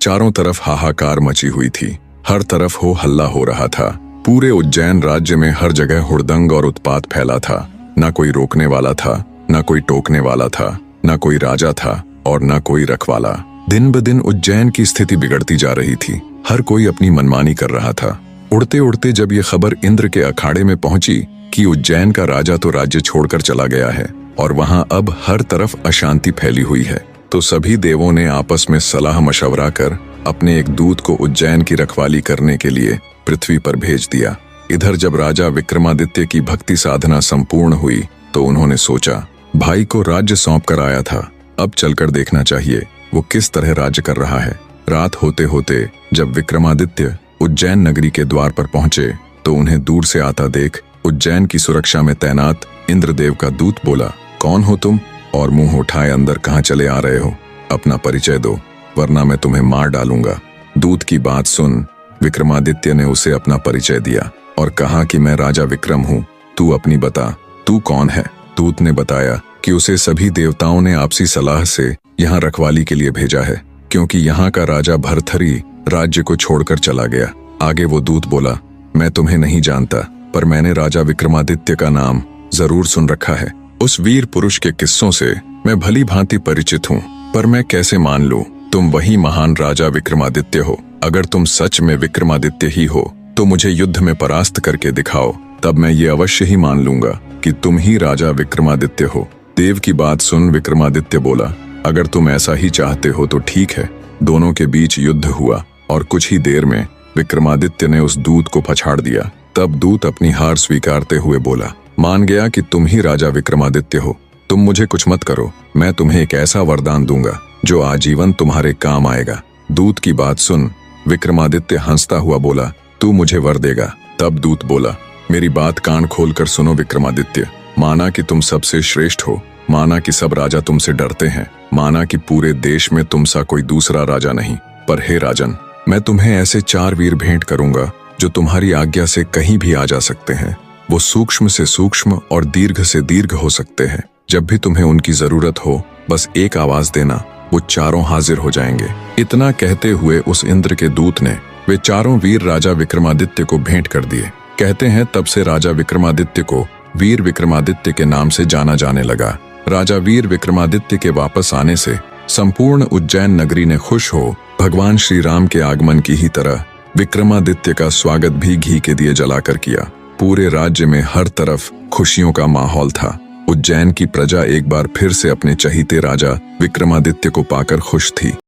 चारों तरफ हाहाकार मची हुई थी। हर तरफ हो हल्ला हो रहा था। पूरे उज्जैन राज्य में हर जगह हुड़दंग और उत्पात फैला था। न कोई रोकने वाला था, न कोई टोकने वाला था, न कोई राजा था और न कोई रखवाला। दिन ब दिन उज्जैन की स्थिति बिगड़ती जा रही थी। हर कोई अपनी मनमानी कर रहा था। उड़ते उड़ते जब ये खबर इंद्र के अखाड़े में पहुंची कि उज्जैन का राजा तो राज्य छोड़कर चला गया है और वहां अब हर तरफ अशांति फैली हुई है, तो सभी देवों ने आपस में सलाह मशवरा कर अपने एक दूत को उज्जैन की रखवाली करने के लिए पृथ्वी पर भेज दिया। इधर जब राजा विक्रमादित्य की भक्ति साधना संपूर्ण हुई तो उन्होंने सोचा, भाई को राज्य सौंप कर आया था, अब चलकर देखना चाहिए वो किस तरह राज्य कर रहा है। रात होते होते जब विक्रमादित्य उज्जैन नगरी के द्वार पर पहुंचे तो उन्हें दूर से आता देख उज्जैन की सुरक्षा में तैनात इंद्रदेव का दूत बोला, कौन हो तुम और मुंह उठाए अंदर कहाँ चले आ रहे हो? अपना परिचय दो वरना मैं तुम्हें मार डालूंगा। दूत की बात सुन विक्रमादित्य ने उसे अपना परिचय दिया और कहा कि मैं राजा विक्रम हूँ, तू अपनी बता, तू कौन है? दूत ने बताया कि उसे सभी देवताओं ने आपसी सलाह से यहाँ रखवाली के लिए भेजा है, क्योंकि यहाँ का राजा भर्तहरि राज्य को छोड़कर चला गया। आगे वो दूत बोला, मैं तुम्हें नहीं जानता, पर मैंने राजा विक्रमादित्य का नाम जरूर सुन रखा है। उस वीर पुरुष के किस्सों से मैं भली भांति परिचित हूँ, पर मैं कैसे मान लूं तुम वही महान राजा विक्रमादित्य हो? अगर तुम सच में विक्रमादित्य ही हो तो मुझे युद्ध में परास्त करके दिखाओ, तब मैं ये अवश्य ही मान लूंगा कि तुम ही राजा विक्रमादित्य हो। देव की बात सुन विक्रमादित्य बोला, अगर तुम ऐसा ही चाहते हो तो ठीक है। दोनों के बीच युद्ध हुआ और कुछ ही देर में विक्रमादित्य ने उस दूत को पछाड़ दिया। तब दूत अपनी हार स्वीकारते हुए बोला, मान गया कि तुम ही राजा विक्रमादित्य हो। तुम मुझे कुछ मत करो, मैं तुम्हें एक ऐसा वरदान दूंगा जो आजीवन तुम्हारे काम आएगा। दूत की बात सुन विक्रमादित्य हंसता हुआ बोला, तू मुझे वर देगा? तब दूत बोला, मेरी बात कान खोलकर सुनो विक्रमादित्य। माना कि तुम सबसे श्रेष्ठ हो, माना कि सब राजा तुमसे डरते हैं, माना कि पूरे देश में तुम सा कोई दूसरा राजा नहीं, पर हे राजन, मैं तुम्हें ऐसे 4 वीर भेंट करूंगा जो तुम्हारी आज्ञा से कहीं भी आ जा सकते हैं। वो सूक्ष्म से सूक्ष्म और दीर्घ से दीर्घ हो सकते हैं। जब भी तुम्हें उनकी जरूरत हो बस एक आवाज देना, वो चारों हाजिर हो जाएंगे। इतना कहते हुए उस इंद्र के दूत ने वे 4 वीर राजा विक्रमादित्य को भेंट कर दिए। कहते हैं तब से राजा विक्रमादित्य को वीर विक्रमादित्य के नाम से जाना जाने लगा। राजा वीर विक्रमादित्य के वापस आने से संपूर्ण उज्जैन नगरी ने खुश हो भगवान श्री राम के आगमन की ही तरह विक्रमादित्य का स्वागत भी घी के दिए जलाकर किया। पूरे राज्य में हर तरफ खुशियों का माहौल था। उज्जैन की प्रजा एक बार फिर से अपने चहीते राजा विक्रमादित्य को पाकर खुश थी।